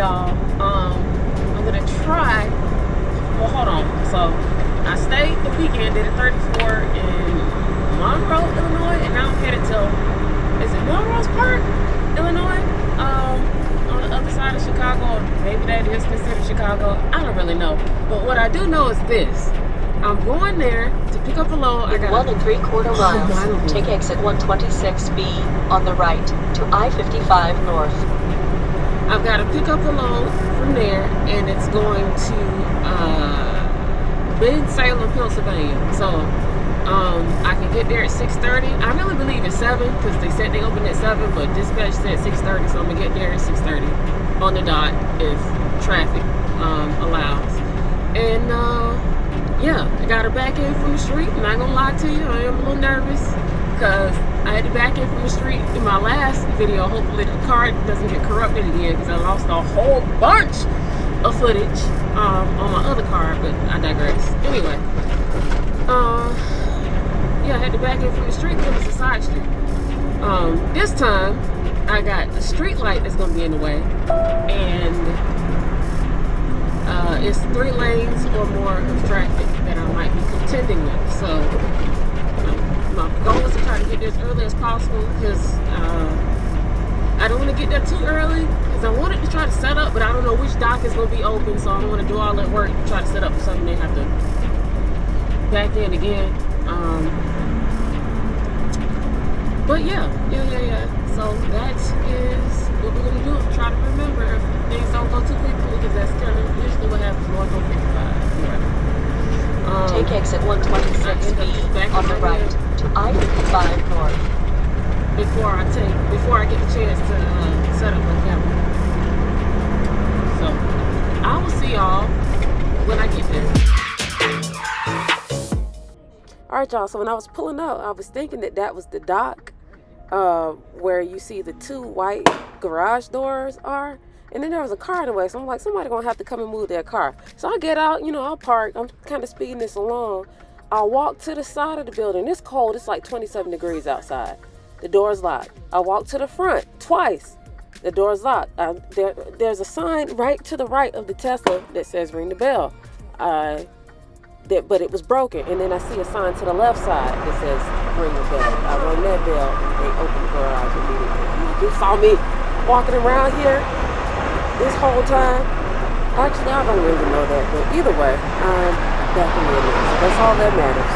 y'all. I'm gonna try. Well, hold on. So I stayed the weekend, did a 34 in Monroe, Illinois, and now I'm headed to, is it Melrose Park, Illinois? On the other side of Chicago, or maybe that is considered Chicago. I don't really know. But what I do know is this. I'm going there to pick up a load. In 1 3/4 miles, take exit 126B on the right to I-55 North. I've got to pick up a load from there, and it's going to Salem, Pennsylvania. So I can get there at 6:30. I really believe it's 7 because they said they opened at 7, but dispatch said 6:30, so I'm gonna get there at 6:30 on the dot if traffic allows. And yeah, I got her back in from the street. I'm not gonna lie to you, I am a little nervous because I had to back in from the street in my last video. Hopefully the car doesn't get corrupted again because I lost a whole bunch of footage on my other car, but I digress. Anyway, yeah, I had to back in from the street because it was a side street. This time I got a street light that's gonna be in the way, and it's 3 lanes or more of traffic that I might be contending with. So my goal is to try to get there as early as possible because I don't want to get there too early because I wanted to try to set up, but I don't know which dock is going to be open, so I don't want to do all that work to try to set up for something they have to back in again. But yeah. So that is what we're going to do. Try to remember if things don't go too quickly because that's kind of usually what happens north of 55. Take exit 126B on the right to I-55 North. Before I get a chance to set up my camera. So I will see y'all when I get there. Alright y'all, so when I was pulling up, I was thinking that was the dock where you see the 2 white garage doors are. And then there was a car in the way, so I'm like, somebody gonna have to come and move their car. So I get out, I'll park. I'm kind of speeding this along. I walk to the side of the building. It's cold. It's like 27 degrees outside. The door's locked. I walk to the front twice. The door's locked. There's a sign right to the right of the Tesla that says ring the bell. But it was broken. And then I see a sign to the left side that says ring the bell. I rang that bell and they opened the garage immediately. You saw me walking around here this whole time. Actually, I don't really know that. But either way, I'm back in the Amex. That's all that matters.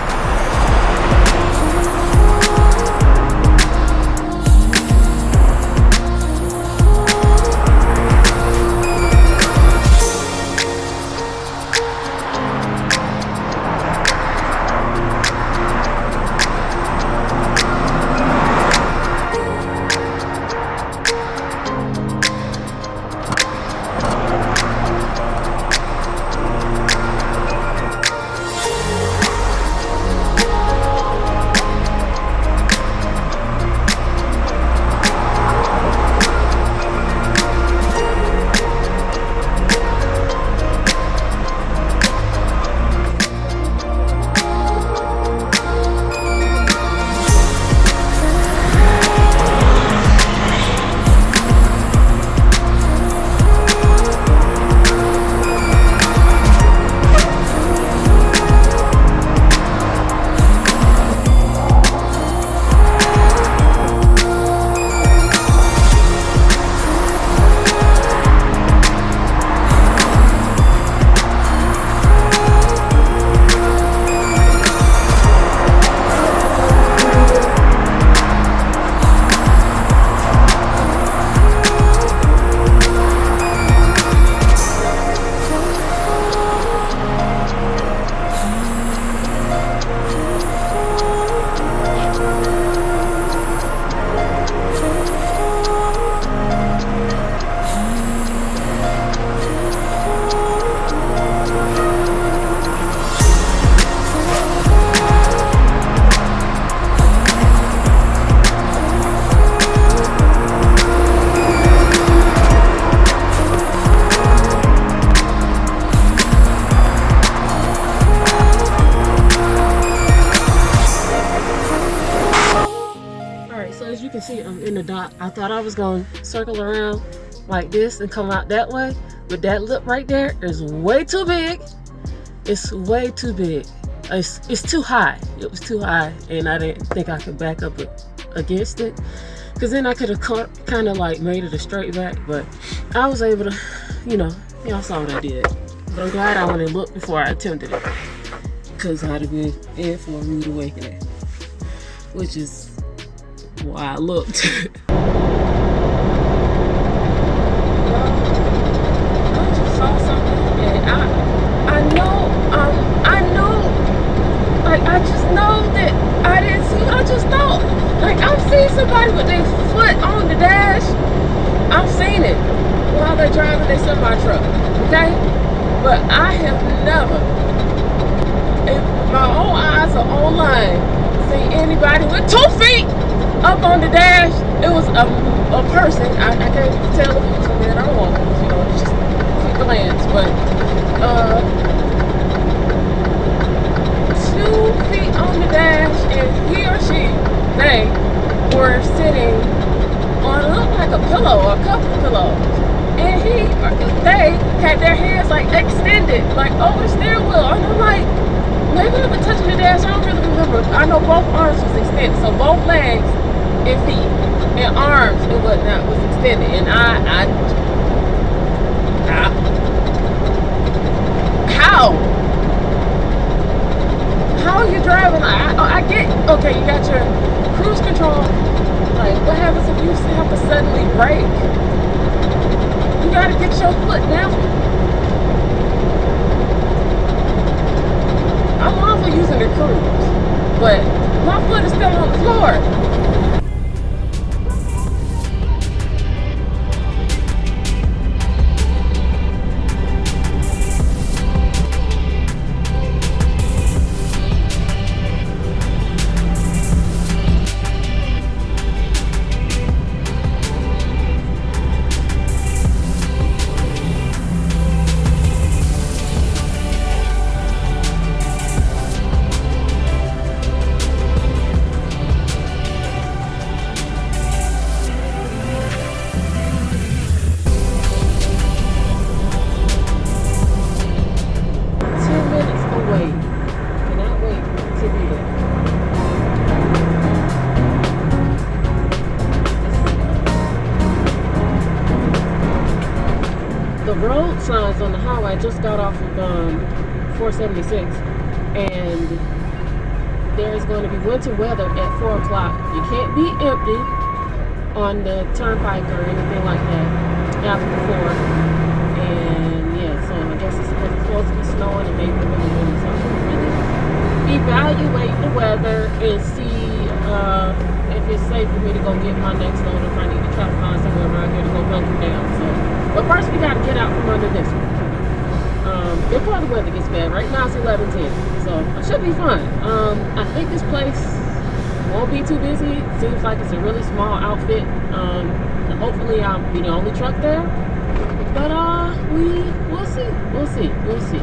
see I'm in the dock. I thought I was going to circle around like this and come out that way. But that lip right there is way too big. It's way too big. It's too high. It was too high, and I didn't think I could back up against it, because then I could have kind of like made it a straight back. But I was able to, y'all saw what I did. But I'm glad I went and looked before I attempted it, because I'd have been in for a rude awakening, which is why I looked. I just saw something, and I know, like, I just know that I didn't see. I just know, like, I've seen somebody with their foot on the dash. I've seen it while they're driving their semi truck, okay? But I have never, in my own eyes or online, seen anybody with 2 feet up on the dash. It was a person. I can't tell if it was a man or a woman. It's just quick glance. But 2 feet on the dash, and he or they were sitting on what looked like a pillow or a couple of pillows. And they had their hands like extended, like over the steering wheel. And I'm like, maybe they were touching the dash. I don't really remember. I know both arms was extended, so both legs and feet and arms and whatnot was extended. And how are you driving? I get, okay, you got your cruise control. Like, what happens if you have to suddenly brake? You gotta get your foot down. I'm all for using the cruise, but my foot is still on the floor. Road signs on the highway. I just got off of 476, and there's going to be winter weather at 4 o'clock. You can't be empty on the turnpike or anything like that after 4. And yeah, so I guess it's supposed to be snowing and maybe really windy. So I'm going to really evaluate the weather and see if it's safe for me to go get my next load, if I need to try to find somewhere around here to go bunker down. So, but first we got to get out from under this one. Before the weather gets bad. Right now it's 11:10, so it should be fun. I think this place won't be too busy. It seems like it's a really small outfit. And hopefully I'll be the only truck there. But we'll see. We'll see. We'll see.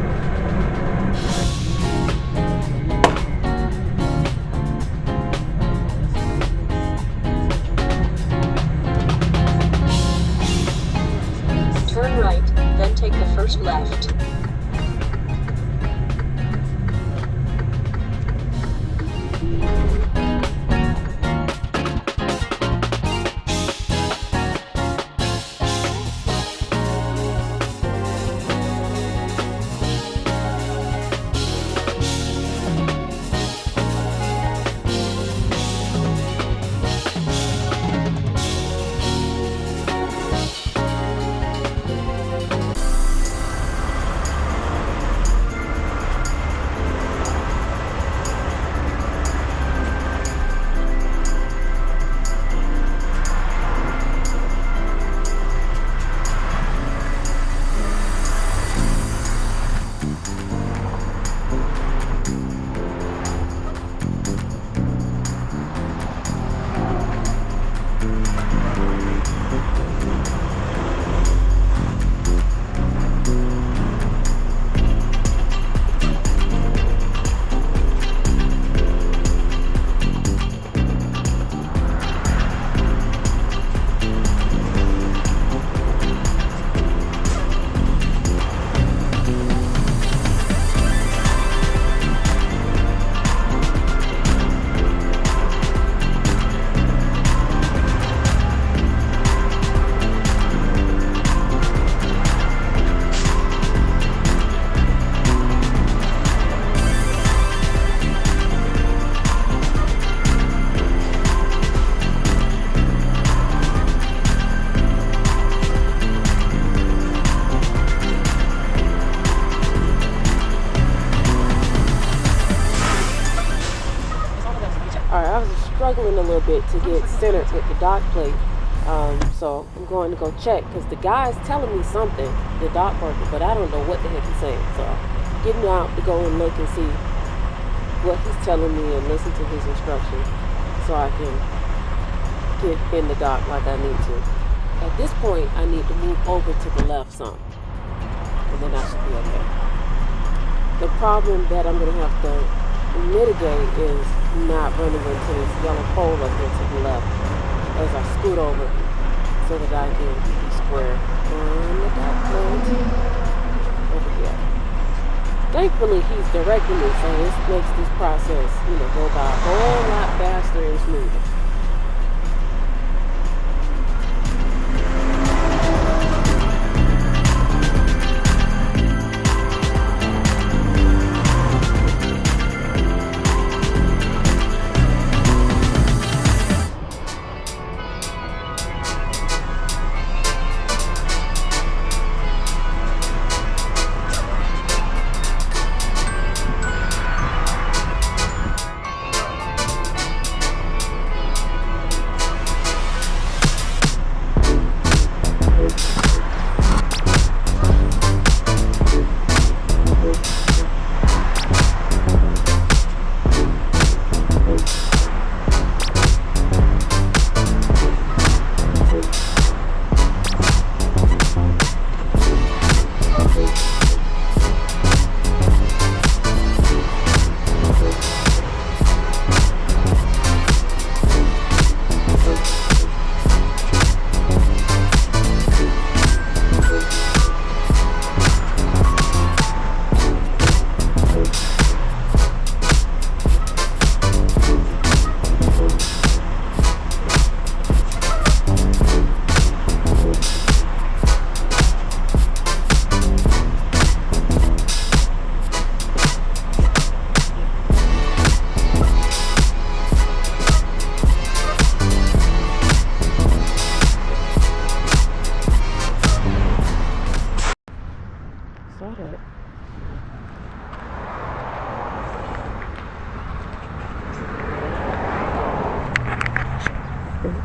Turn right, then take the first left. wobbling a little bit to get centered with the dock plate. So I'm going to go check because the guy's telling me something, the dock worker, but I don't know what the heck he's saying. So I'm getting out to go and look and see what he's telling me and listen to his instructions so I can get in the dock like I need to. At this point, I need to move over to the left some, and then I should be okay. The problem that I'm going to have to mitigate is not running into this yellow pole up here to the left as I scoot over so that I can be square on the dock plate over here. Thankfully, he's directing me, so this makes this process, go by a whole lot faster and smoother.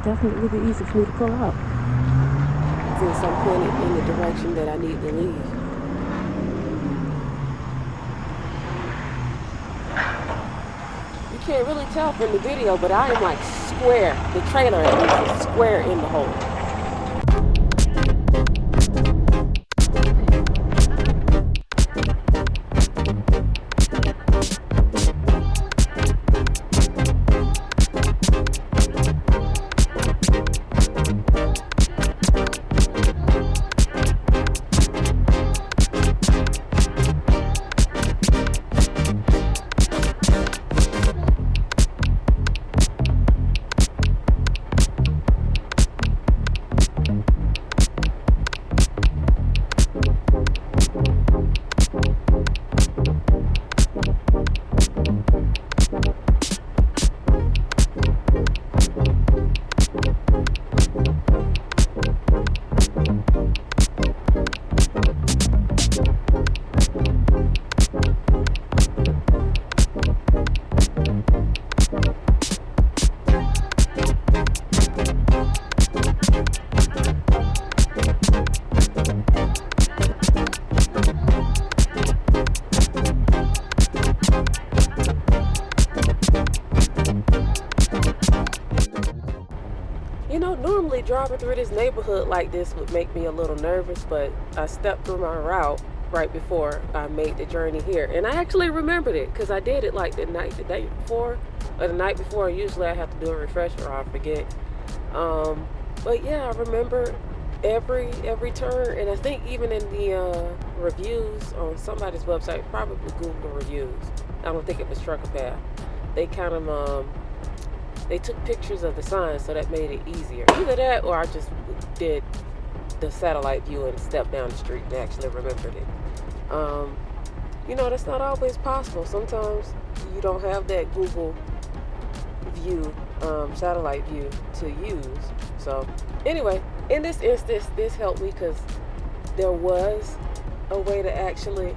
Definitely be easy for me to pull out since I'm pointed in the direction that I need to leave. You can't really tell from the video, but I am like square. The trailer at least is square in the hole. Normally driving through this neighborhood like this would make me a little nervous, but I stepped through my route right before I made the journey here, and I actually remembered it because I did it like the day before or the night before. Usually I have to do a refresher or I forget, but yeah, I remember every turn, and I think even in the reviews on somebody's website, probably Google reviews, I don't think it was Trucker Path, they kind of they took pictures of the signs, so that made it easier. Either that or I just did the satellite view and stepped down the street and actually remembered it. That's not always possible. Sometimes you don't have that Google view, satellite view to use. So anyway, in this instance, this helped me because there was a way to actually,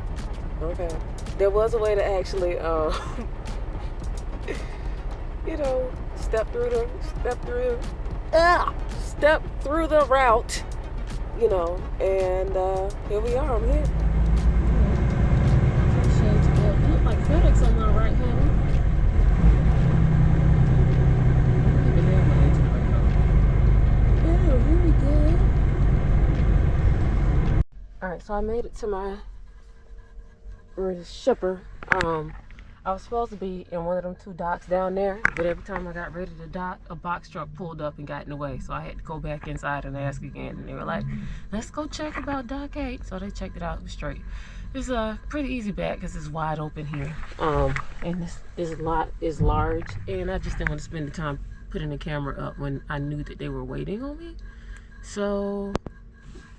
step through the route, you know, and here we are. I'm here. It look like FedEx on my right hand. Yeah, really good. All right, so I made it to my shipper. I was supposed to be in one of them 2 docks down there, but every time I got ready to dock, a box truck pulled up and got in the way. So I had to go back inside and ask again. And they were like, let's go check about dock 8. So they checked it out. It was straight. It's a pretty easy back because it's wide open here. And this lot is large. And I just didn't want to spend the time putting the camera up when I knew that they were waiting on me. So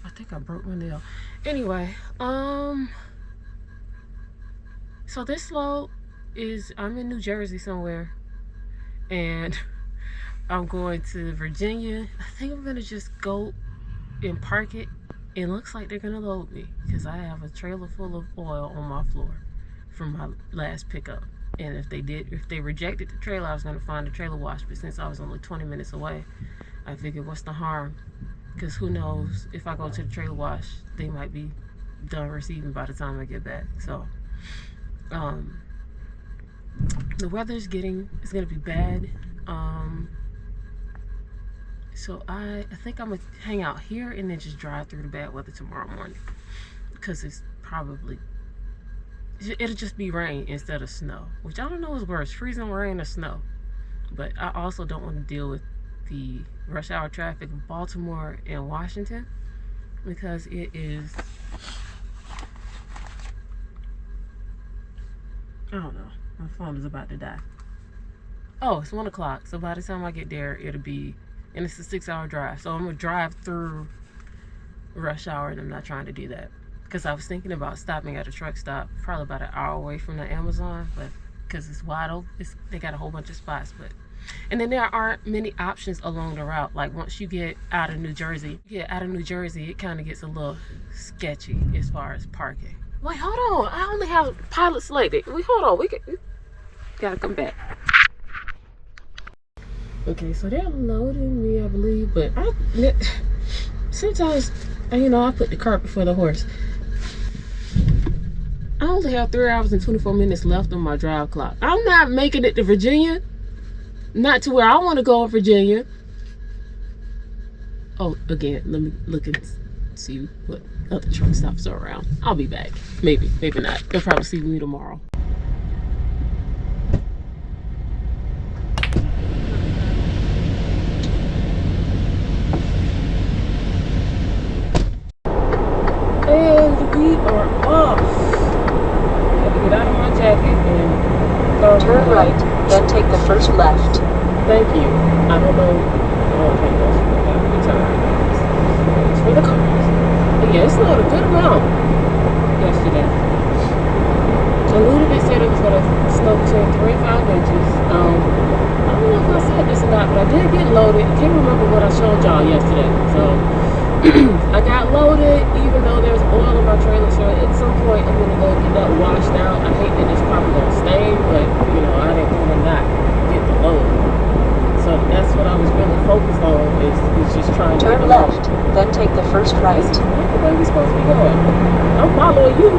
I think I broke my nail. Anyway, so this load is, I'm in New Jersey somewhere, and I'm going to Virginia. I think I'm gonna just go and park it. It looks like they're gonna load me because I have a trailer full of oil on my floor from my last pickup. And if they rejected the trailer, I was gonna find a trailer wash. But since I was only 20 minutes away, I figured, what's the harm? Because who knows, if I go to the trailer wash, they might be done receiving by the time I get back. So the weather is gonna be bad. So I think I'm gonna hang out here and then just drive through the bad weather tomorrow morning, because it'll just be rain instead of snow, which I don't know is worse, freezing rain or snow. But I also don't want to deal with the rush hour traffic of Baltimore and Washington, because it is, I don't know, my phone is about to die. Oh, it's 1 o'clock, so by the time I get there, it'll be, and it's a 6-hour drive, so I'm gonna drive through rush hour, and I'm not trying to do that, because I was thinking about stopping at a truck stop probably about an hour away from the Amazon, but because it's wide open, they got a whole bunch of spots. But and then there aren't many options along the route. Like once you get out of New Jersey, it kind of gets a little sketchy as far as parking. Wait, hold on, I only have pilot selected. Wait, hold on, we gotta come back. Okay, so they're loading me, I believe, but sometimes, you know, I put the cart before the horse. I only have 3 hours and 24 minutes left on my drive clock. I'm not making it to Virginia. Not to where I want to go in Virginia. Oh, again, let me look and see what other truck stops are around. I'll be back. Maybe, maybe not. They'll probably see me tomorrow. And we are off. I have to get out of my jacket and turn right. Then take the first left. Thank you. I don't know. Oh, okay, it's for the cars. But yeah, it snowed a good amount yesterday. So Luda, they said it was going to snow between 3 and 5 inches. I don't know if I said this or not, but I did get loaded. I can't remember what I showed y'all yesterday. So I got loaded, even though there's oil in my trailer. So at some point, I'm going to go get that washed out. I hate that it's probably going to stain, but you know, I didn't want to not get the load. So that's what I was really focused on, is just trying to turn left, then take the first right. That's the way we're supposed to be going. I'm following you.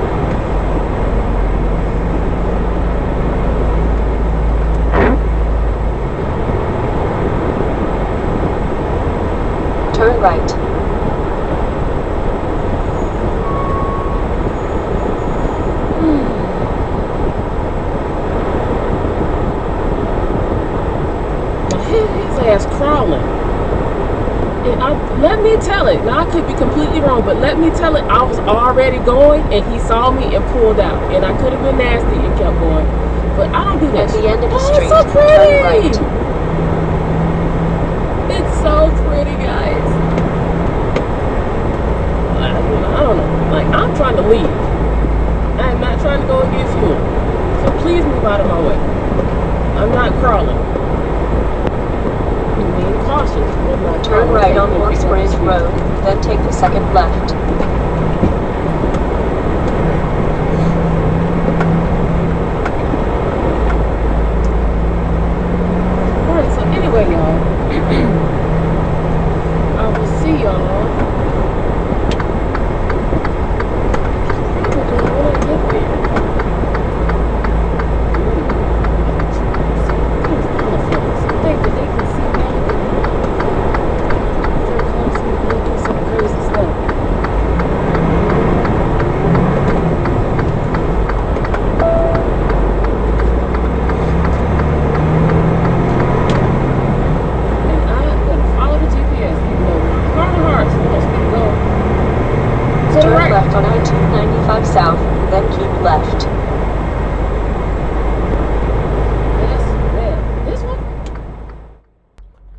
Turn right. Ass crawling, and let me tell it, now I could be completely wrong, but let me tell it, I was already going and he saw me and pulled out, and I could have been nasty and kept going, but I don't do that. At the end of the street, it's so pretty. turn right. It's so pretty, guys. I don't know, like, I'm trying to leave. I am not trying to go and get fuel, so please move out of my way. I'm not crawling. Turn right on Morse Bridge Road, then take the second left. Alright, so on I-295 south, then keep left. This one?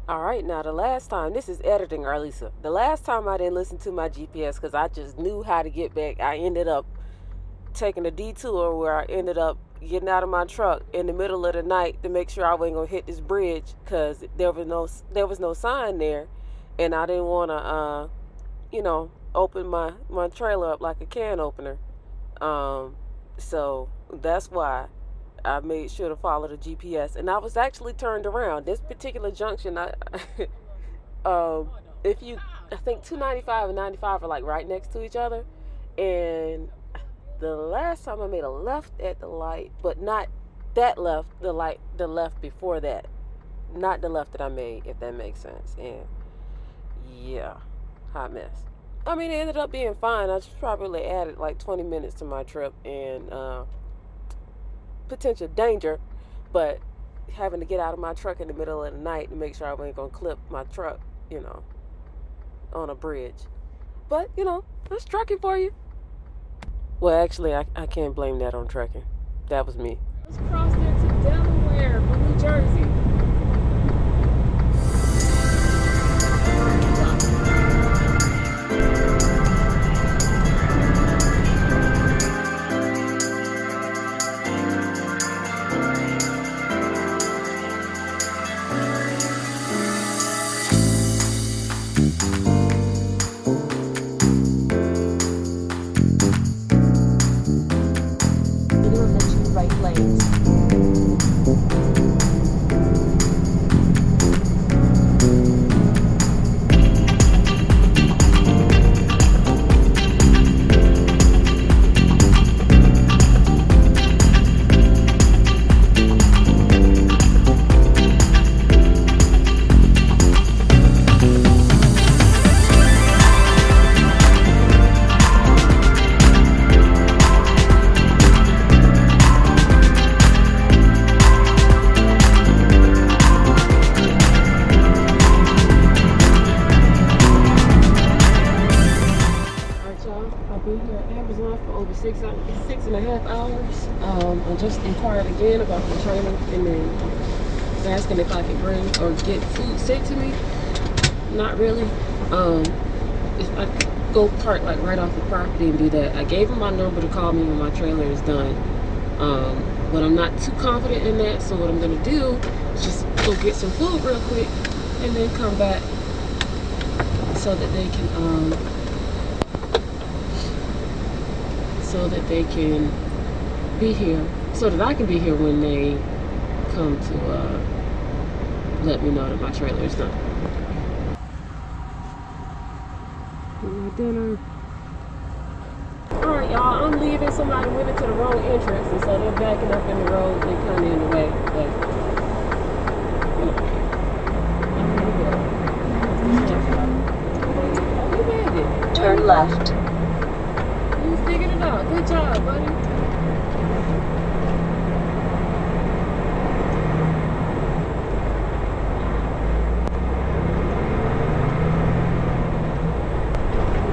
Alright, now the last time, this is editing, Arlisa. The last time I didn't listen to my GPS because I just knew how to get back. I ended up taking a detour where I ended up getting out of my truck in the middle of the night to make sure I wasn't gonna hit this bridge because there was no sign there, and I didn't want to open my trailer up like a can opener. So that's why I made sure to follow the GPS, and I was actually turned around. This particular junction, I think 295 and 95 are like right next to each other, and the last time I made a left at the light, but not that left, the left before that, not the left that I made, if that makes sense. And yeah, hot mess. I mean, it ended up being fine. I just probably added like 20 minutes to my trip and potential danger, but having to get out of my truck in the middle of the night to make sure I wasn't gonna clip my truck, on a bridge. But that's trucking for you. Well, actually, I can't blame that on trucking. That was me. Let's cross into Delaware from New Jersey. I just inquired again about the training and then asking if I can bring or get food sent to me. Not really. If I go park like right off the property and do that. I gave him my number to call me when my trailer is done. But I'm not too confident in that, so what I'm gonna do is just go get some food real quick and then come back so that they can be here, so that I can be here when they come to let me know that my trailer is done. My dinner. Alright, y'all, I'm leaving. Somebody went into the wrong entrance, and so they're backing up in the road. They kind of in the way, but you made it. Turn left. You figured it out. Good job, buddy.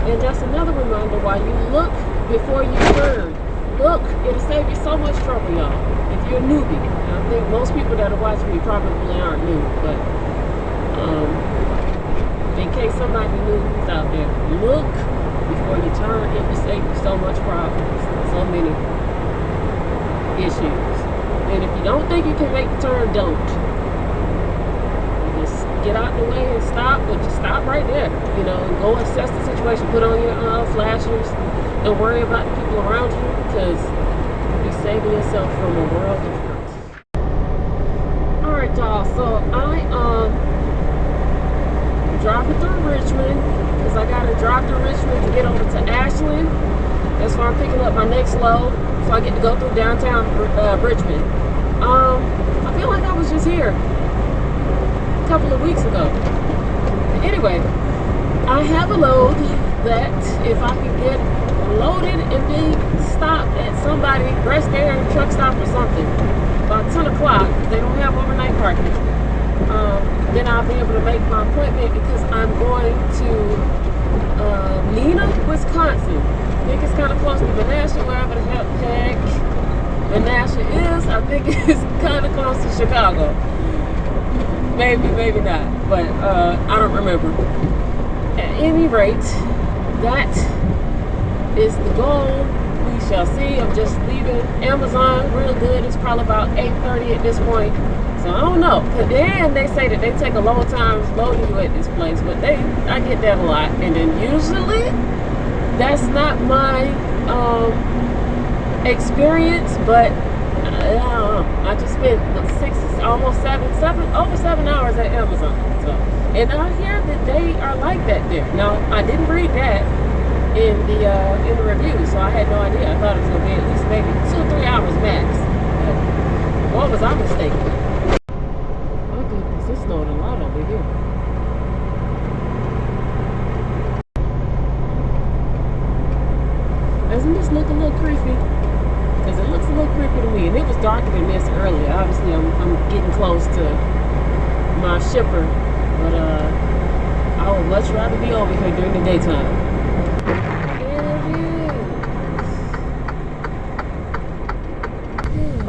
And just another reminder, while you look before you turn, look, it'll save you so much trouble, y'all. If you're a newbie, and I think most people that are watching me probably aren't new, but in case somebody new is out there, look before you turn. It will save you so much problems, so many issues. And if you don't think you can make the turn, don't. Just get out the way and stop, but just stop right there. Go assess the situation. Put on your flashers. Don't worry about the people around you, because you'll be saving yourself from a world of hurt. Alright, y'all, so I driving through Richmond, because I gotta drive through Richmond to get over to Ashland. That's where I'm picking up my next load, so I get to go through downtown Richmond. I feel like I was just here a couple of weeks ago. Anyway, I have a load that if I can get loaded and be stopped at somebody, rest there, truck stop or something, about 10 o'clock, they don't have overnight parking, then I'll be able to make my appointment, because I'm going to Neenah, Wisconsin. think it's kind of close to Menasha, wherever the heck Menasha is. I think it's kind of close to Chicago. Maybe, maybe not. But I don't remember. At any rate, that is the goal. We shall see. I'm just leaving Amazon real good. It's probably about 8:30 at this point. So I don't know. But then they say that they take a long time loading you at this place. But I get that a lot. And then usually, that's not my experience. But I don't know. I just spent over 7 hours at Amazon. So, and I hear that they are like that there. Now, I didn't read that in the review, so I had no idea. I thought it was gonna be at least maybe 2 or 3 hours max. But what was I mistaken? My goodness, it snowed a lot over here. Doesn't this look a little creepy? Because it looks a little creepy to me, and it was darker than this earlier. Obviously, I'm getting close to my shipper, but I would much rather be over here during the daytime.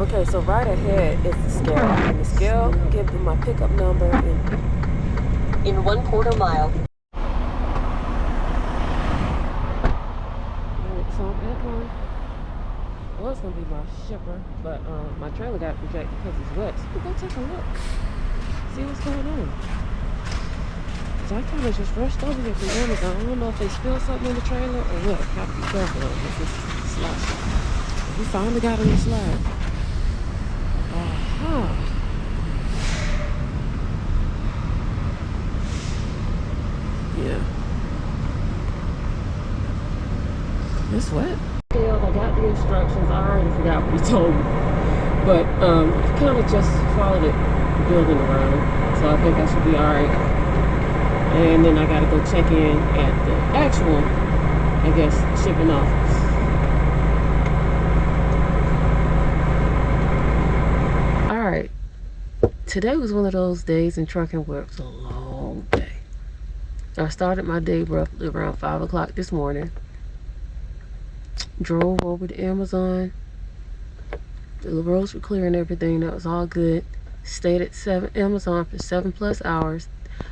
Okay, so right ahead is the scale, and the scale gives me my pickup number in 1/4 mile. So that one was gonna be my shipper, but my trailer got rejected because it's wet. So we'll go take a look, see what's going on. So I kind of just rushed over here from Amazon. I don't know if they spilled something in the trailer or what. Gotta be careful though, because it's slush. We finally got on the slide. Yeah. It's wet. I got the instructions. I already forgot what he told me. But kind of just followed it, building around. So I think I should be alright. And then I gotta go check in at the actual, I guess, shipping office. Alright. Today was one of those days in trucking where it was a long day. I started my day roughly around 5 o'clock this morning. Drove over to Amazon. The roads were clear and everything. That was all good. Stayed at Amazon for 7+ hours.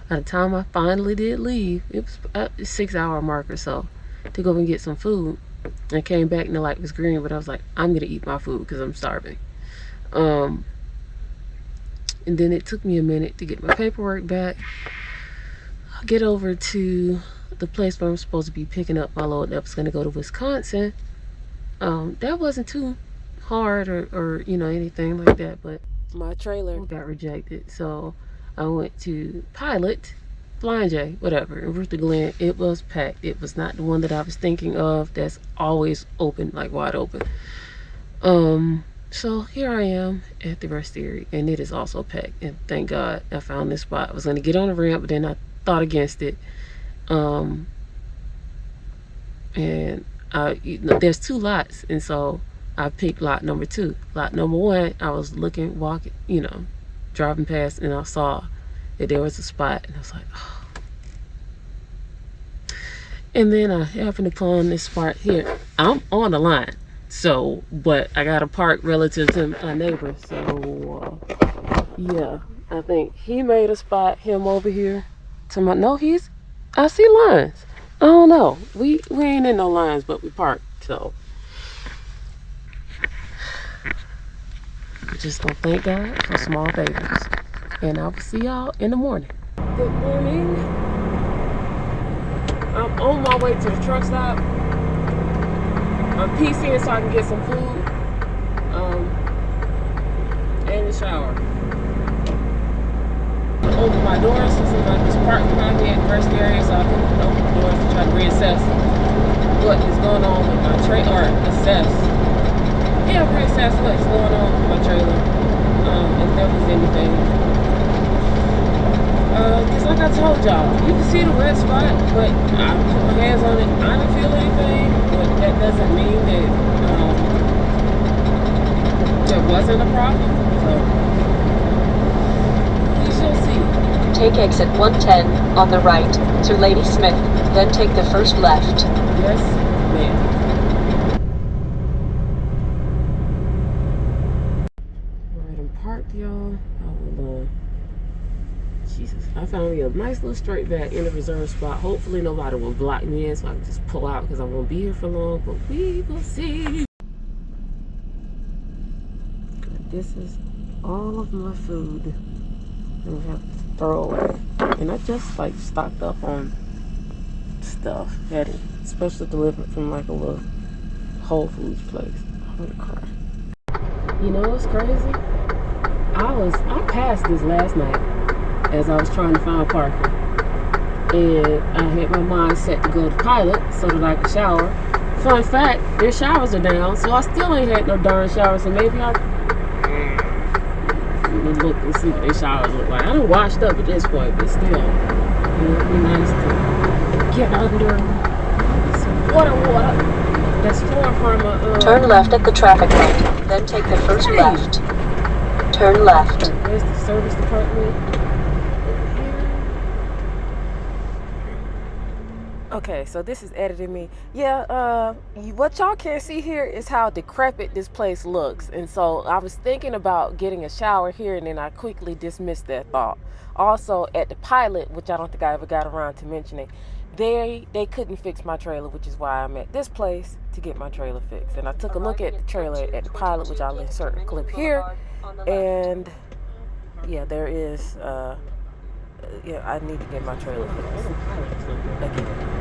By the time I finally did leave, it was a 6-hour mark or so to go and get some food. I came back and the light was green, but I was like, I'm gonna eat my food because I'm starving. And then it took me a minute to get my paperwork back. Get over to the place where I'm supposed to be picking up my load that was gonna go to Wisconsin. That wasn't too hard or you know, anything like that, but my trailer got rejected. So I went to Pilot, Flying J, whatever, in Ruth Glen. It was packed. It was not the one that I was thinking of that's always open, like wide open. So here I am at the rest area, and it is also packed. And thank God I found this spot. I was gonna get on the ramp, but then I thought against it. And you know, there's 2 lots, and so I picked lot number 2. Lot number 1, I was walking, you know, driving past, and I saw that there was a spot, and I was like, oh. And then I happened upon this spot here. I'm on the line, so, but I got to park relative to my neighbor, so yeah, I think he made a spot, him over here to my, no, I see lines. I don't know. We ain't in no lines, but we parked, so. Just gonna thank God for small babies. And I will see y'all in the morning. Good morning. I'm on my way to the truck stop. I'm PCing so I can get some food. And the shower. Open my doors, so I just parked behind me at the rest area, so I can open the doors and try to reassess what is going on with my trailer, or reassess what's going on with my trailer, if there was anything. Because like I told y'all, you can see the red spot, but I put my hands on it, I didn't feel anything, but that doesn't mean that there wasn't a problem, so we shall see. Take exit 110 on the right to Lady Smith, then take the first left. Yes, ma'am. I found me a nice little straight back in the reserve spot. Hopefully nobody will block me in so I can just pull out because I won't be here for long, but we will see. This is all of my food I'm gonna have to throw away. And I just like stocked up on stuff, had it special delivered from like a little Whole Foods place. I'm gonna cry. You know what's crazy? I passed this last night as I was trying to find parking, and I had my mind set to go to Pilot so that I could shower. Fun fact, their showers are down, so I still ain't had no darn shower, so maybe I look and see what their showers look like. I done washed up at this point, but still, it'd be nice to get under some water that's flowing from a... Turn left at the traffic light, then take the first left. Turn left. Where's the service department? Okay, so this is editing me. Yeah, what y'all can't see here is how decrepit this place looks. And so I was thinking about getting a shower here, and then I quickly dismissed that thought. Also, at the Pilot, which I don't think I ever got around to mentioning, they couldn't fix my trailer, which is why I'm at this place to get my trailer fixed. And I took a look at the trailer at the Pilot, which I'll insert a clip here. And yeah, there is, yeah, I need to get my trailer fixed. Again.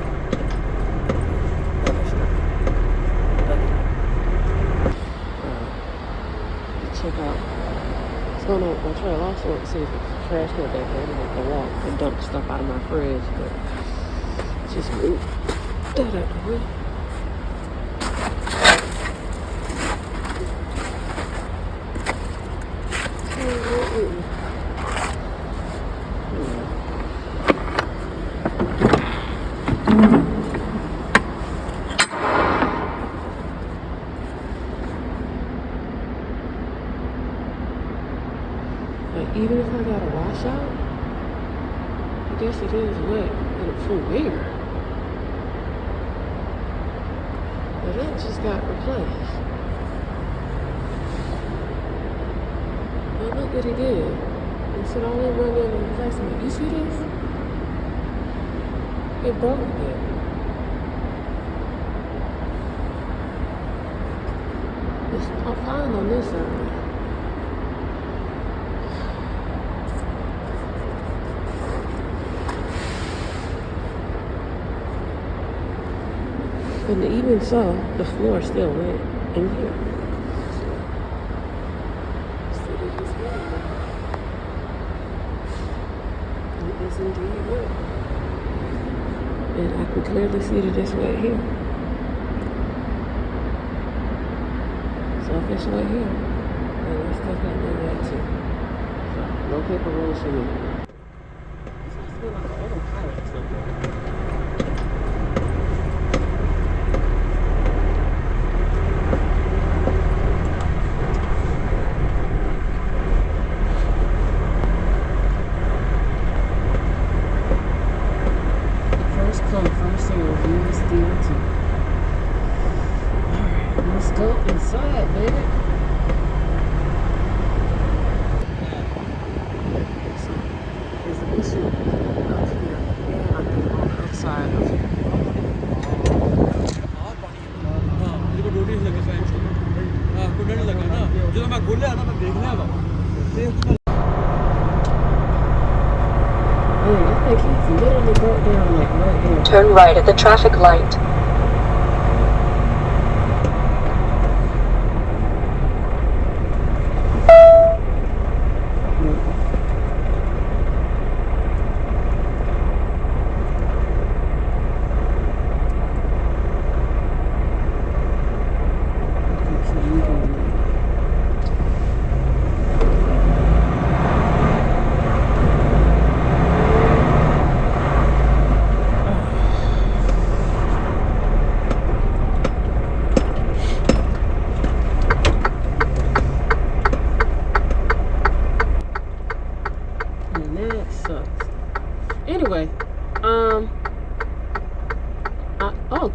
Check out what's going on with my trailer. I also want to see if it's trash can back there. I don't want to walk and dump stuff out of my fridge, but just move that out the way. Even if I got a washout, I guess it is wet, but from where? But it just got replaced. Well, look what he did. He said, I only run in the replacement. You see this? It broke again. I'm fine on this side. And even so, the floor is still wet in here. So it is wet. It is indeed wet. And I can clearly see that it's wet here. So if it's wet here, then it's definitely wet too. So no paper rolls for me. This must be like an old Pilot or something. Let's go inside, baby. So, there's an issue up here, and I think on the outside of here. Man, I think he's literally broke down like right there. Turn right at the traffic light. Anyway,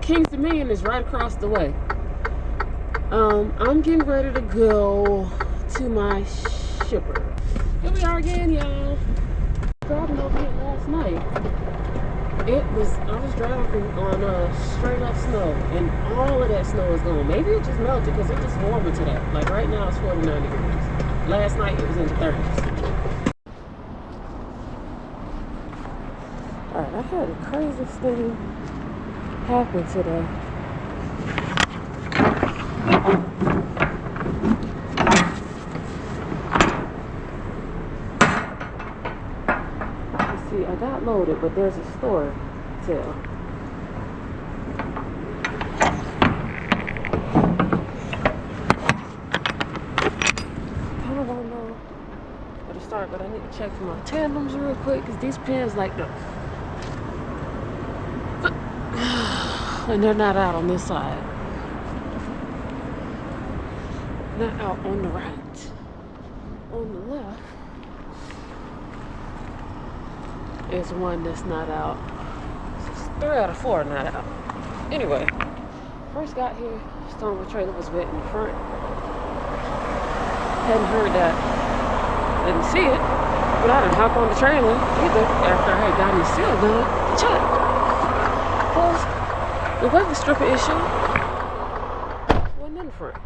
King's Dominion is right across the way. I'm getting ready to go to my shipper. Here we are again, y'all. Driving over here. Saturday, I was driving on straight up snow, and all of that snow is gone. Maybe it just melted because it just warmer today. Like right now it's 49 degrees. Last night it was in the 30s. Alright, I had the craziest thing happen today. See, I got loaded, but there's a store tell. Kind of don't know where to start, but I need to check for my tandems real quick because these pins like the and they're not out on this side. Not out on the right. On the left is one that's not out. 3 out of 4 are not out. Anyway, first got here, stone trailer was wet in the front. Hadn't heard that. Didn't see it. But I didn't hop on the trailer either after I had gotten the seal done to check. Plus, the weather stripper issue wasn't in the front.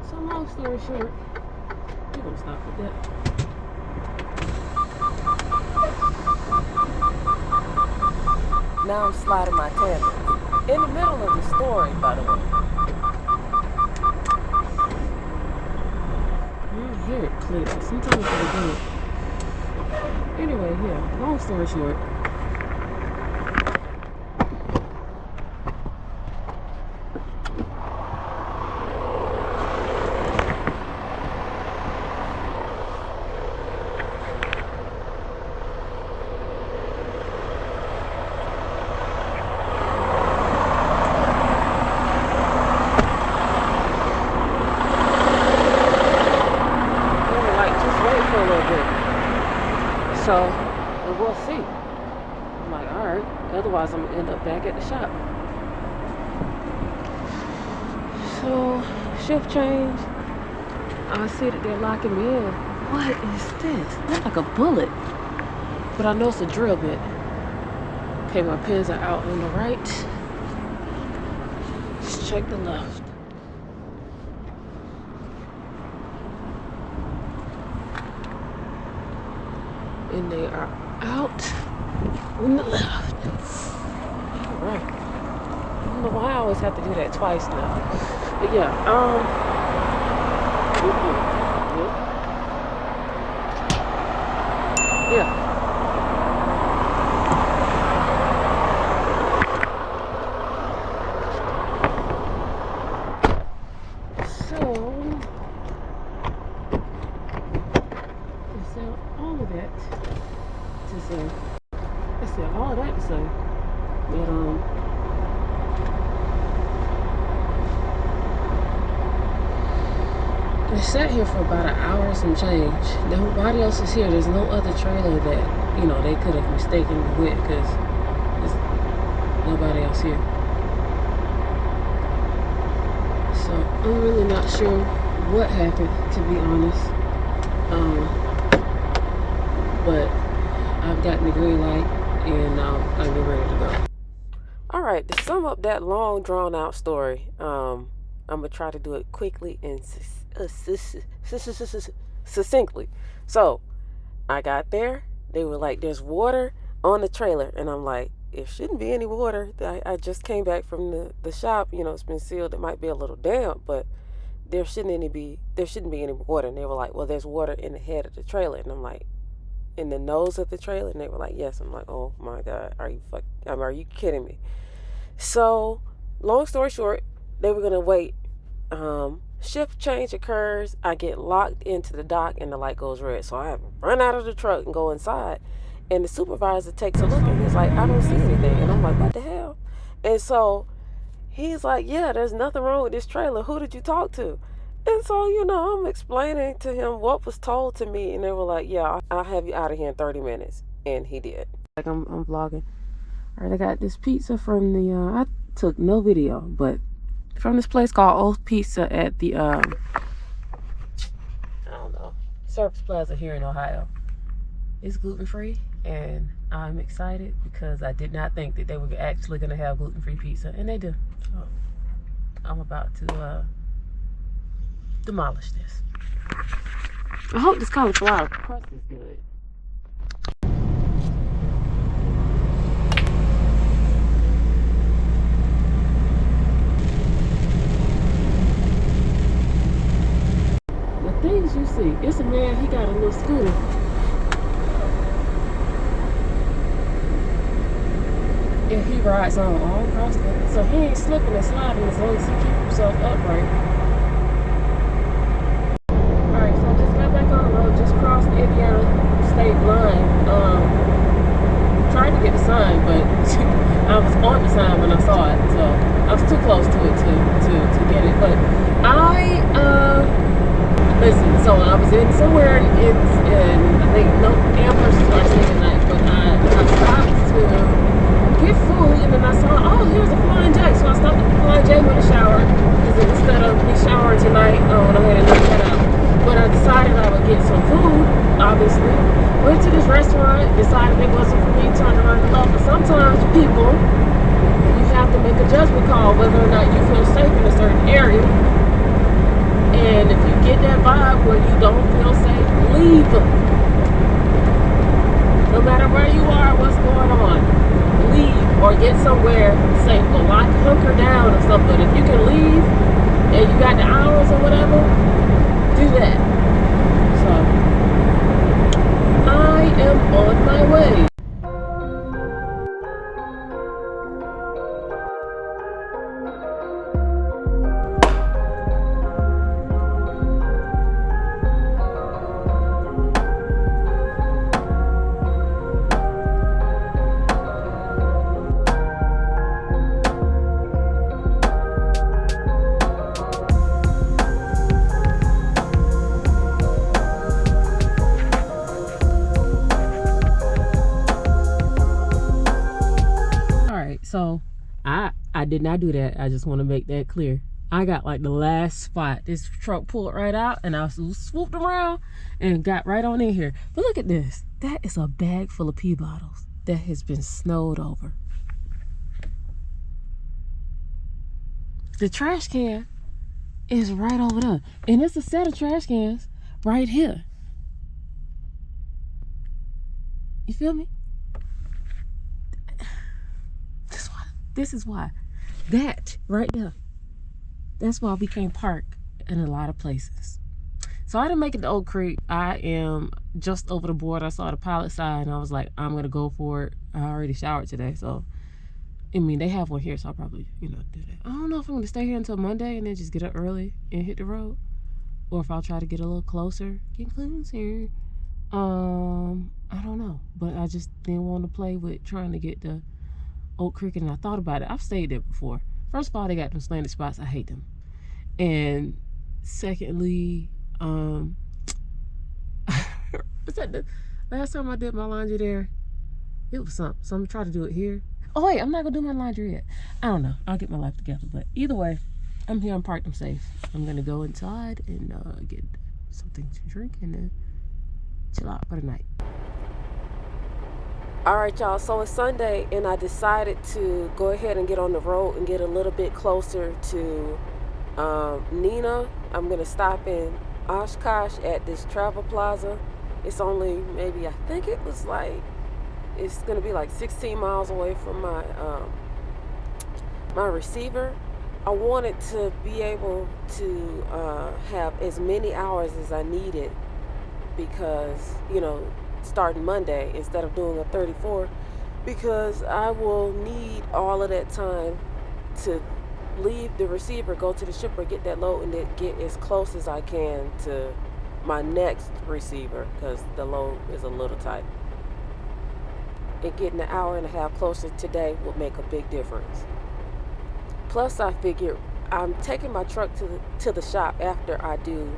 So long story short, we're gonna stop with that. Now I'm sliding my tandem. In the middle of the story, by the way. I don't hear it clear. Sometimes I do it. Anyway, yeah, long story short. So, we'll see. I'm like, alright. Otherwise, I'm going to end up back at the shop. So, shift change. I see that they're locking me in. What is this? Looks like a bullet. But I know it's a drill bit. Okay, my pins are out on the right. Let's check the left. And they are out on the left. Alright. I don't know why I always have to do that twice now. But yeah, yeah. All that to say, but I sat here for about an hour and some change. Nobody else is here. There's no other trailer that, you know, they could have mistaken me with because there's nobody else here. So I'm really not sure what happened, to be honest. But I've gotten the green light. And now I'm ready to go. Alright, to sum up that long drawn out story, I'm going to try to do it quickly and succinctly. So, I got there. They were like, there's water on the trailer. And I'm like, there shouldn't be any water. I just came back from the shop. You know, it's been sealed. It might be a little damp, but there shouldn't be any water. And they were like, well, there's water in the head of the trailer. And I'm like, in the nose of the trailer? And they were like, yes. I'm like, oh my God, are you kidding me? So, long story short, they were gonna wait. Shift change occurs. I get locked into the dock and the light goes red. So I run out of the truck and go inside. And the supervisor takes a look and he's like, I don't see anything. And I'm like, what the hell? And so he's like, yeah, there's nothing wrong with this trailer. Who did you talk to? And so, you know, I'm explaining to him what was told to me. And they were like, yeah, I'll have you out of here in 30 minutes. And he did. Like, I'm vlogging. All right, I got this pizza from the, I took no video, but from this place called Old Pizza at the Surface Plaza here in Ohio. It's gluten-free, and I'm excited because I did not think that they were actually going to have gluten-free pizza, and they do. So I'm about to demolish this. I hope this cauliflower crust is good. The things you see, it's a man, he got a little scooter. And he rides on all across the, so he ain't slipping and sliding as long as he keeps himself upright. Alright, so I just got back on the road, just crossed the Indiana state line. Tried to get the sign, but I was on the sign when I saw it, so I was too close to it to get it. But listen, so I was in somewhere in I think no Amherst is where I stayed at night, but I stopped to get food, and then I saw, oh, here's the Flying J. So I stopped at the Flying J with a shower, because instead of me showering tonight, I went ahead and knocked that out. But I decided I would get some food, obviously. Went to this restaurant, decided it wasn't for me, turned around and left. But sometimes people, you have to make a judgment call whether or not you feel safe in a certain area. And if you get that vibe where you don't feel safe, leave. No matter where you are, what's going on, leave or get somewhere safe. Go hunker down or something. If you can leave and you got the hours or whatever, do that. So I am on my way. So I did not do that. I just want to make that clear. I got like the last spot. This truck pulled right out, and I swooped around and got right on in here. But look at this. That is a bag full of pee bottles that has been snowed over. The trash can is right over there, and it's a set of trash cans right here. You feel me? This is why. That right there. That's why we can't park in a lot of places. So I didn't make it to Oak Creek. I am just over the border. I saw the pilot sign, and I was like, I'm gonna go for it. I already showered today, so I mean they have one here, so I'll probably, do that. I don't know if I'm gonna stay here until Monday and then just get up early and hit the road, or if I'll try to get a little closer. Get closer. I don't know, but I just didn't want to play with trying to get to Oak Creek, and I thought about it. I've stayed there before. First of all, they got them slanted spots. I hate them. And secondly, was that the last time I did my laundry there? It was something. So I'm gonna try to do it here. Oh wait, I'm not gonna do my laundry yet. I don't know. I'll get my life together. But either way, I'm here. I'm parked. I'm safe. I'm gonna go inside and get something to drink and then chill out for the night. Alright y'all, so it's Sunday, and I decided to go ahead and get on the road and get a little bit closer to Nina. I'm going to stop in Oshkosh at this travel plaza. It's only maybe, I think it was like, it's going to be like 16 miles away from my my receiver. I wanted to be able to have as many hours as I needed because, starting Monday instead of doing a 34, because I will need all of that time to leave the receiver, go to the shipper, get that load, and then get as close as I can to my next receiver because the load is a little tight. And getting an hour and a half closer today will make a big difference. Plus, I figured I'm taking my truck to the shop after I do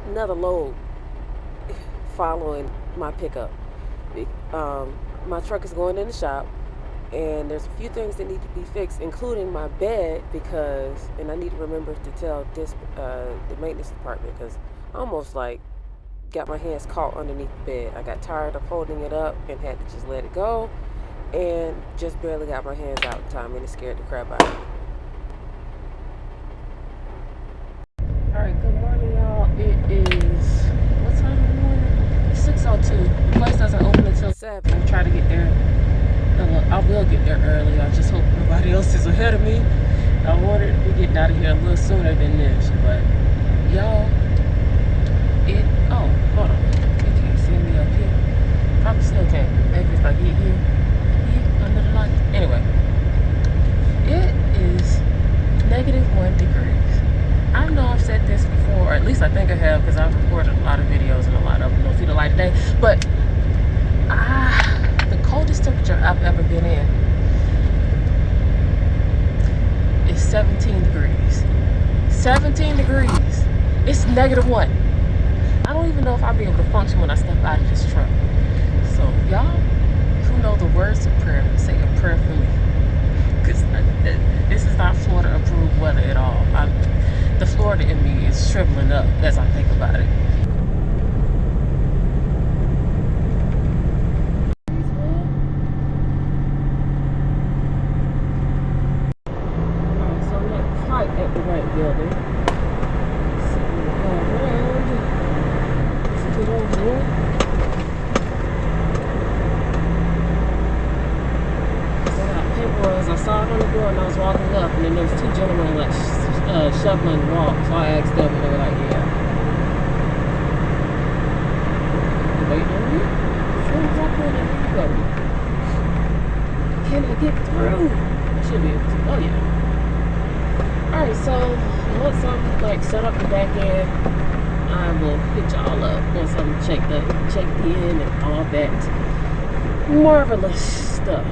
another load following my pickup. My truck is going in the shop, and there's a few things that need to be fixed, including my bed, and I need to remember to tell the maintenance department, because almost like got my hands caught underneath the bed. I got tired of holding it up and had to just let it go, and just barely got my hands out in time, and it scared the crap out of me. Alright, good morning, y'all. It is, what time in the morning? It's 6:02. The place doesn't open until 7. I'll try to get there. I will get there early. I just hope nobody else is ahead of me. I wanted to be getting out of here a little sooner than this, but y'all, oh, hold on. You can't see me up here. Probably still can't. Maybe if I get here under the light. Anyway, it is -1 degrees. I know I've said this before, or at least I think I have, because I've recorded a lot of videos and a lot of them don't see the light today. But the coldest temperature I've ever been in is 17 degrees. 17 degrees. It's -1. I don't even know if I'll be able to function when I step out of this truck. So y'all who know the words of prayer, say a prayer for me. Because this is not Florida approved weather at all. The Florida in me is shriveling up as I think about it. Alright, so I'm not quite at the right building. So I'm going to go around. Let's get over here. So I got paperwork. I saw it on the door and I was walking up, and then there was 2 gentlemen like shoveling the walk, so I asked them, and they were like, yeah. Waiting on me? As soon as I pull in, here you go. Can I get through? I should be able to. Oh, yeah. Alright, so once I'm like set up the back end, I will hit y'all up once I'm checked in and all that marvelous stuff.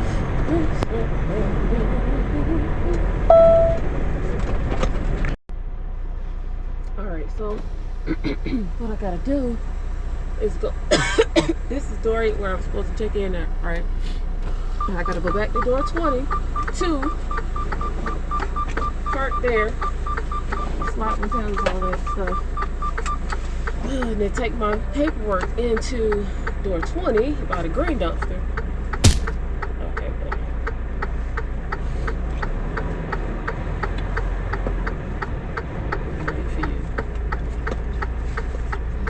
Alright, so what I gotta do is go. This is door 8 where I'm supposed to check in at, right? And I gotta go back to door 22, park there, slot my towels, all that stuff, and then take my paperwork into door 20 by the green dumpster. Okay, buddy.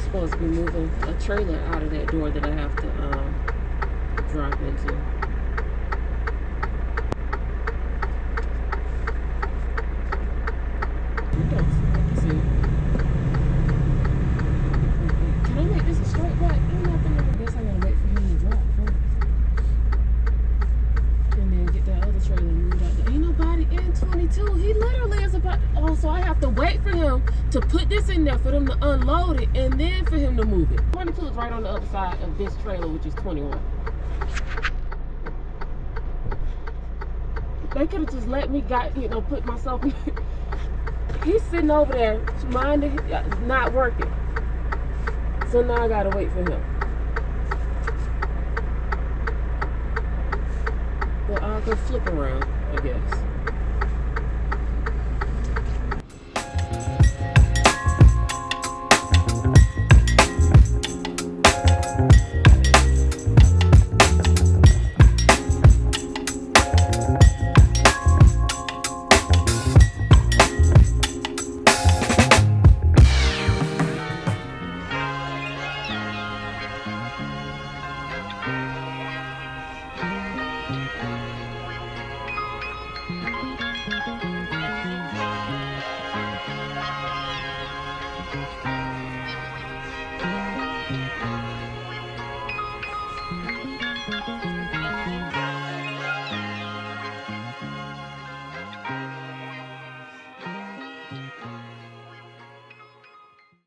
Supposed to be moving a trailer out of that door that I have to drop into. Can I make this a straight back? Ain't nothing. I guess I gotta wait for him to drop first. And then get that other trailer moved out there. Ain't nobody in 22. He literally is about to, oh, so I have to wait for him to put this in there for them to unload it and then for him to move it. 22 is right on the other side of this trailer, which is 21. They could have just let me put myself in. He's sitting over there minding, not working. So now I gotta wait for him. Well, I'll go flip around, I guess.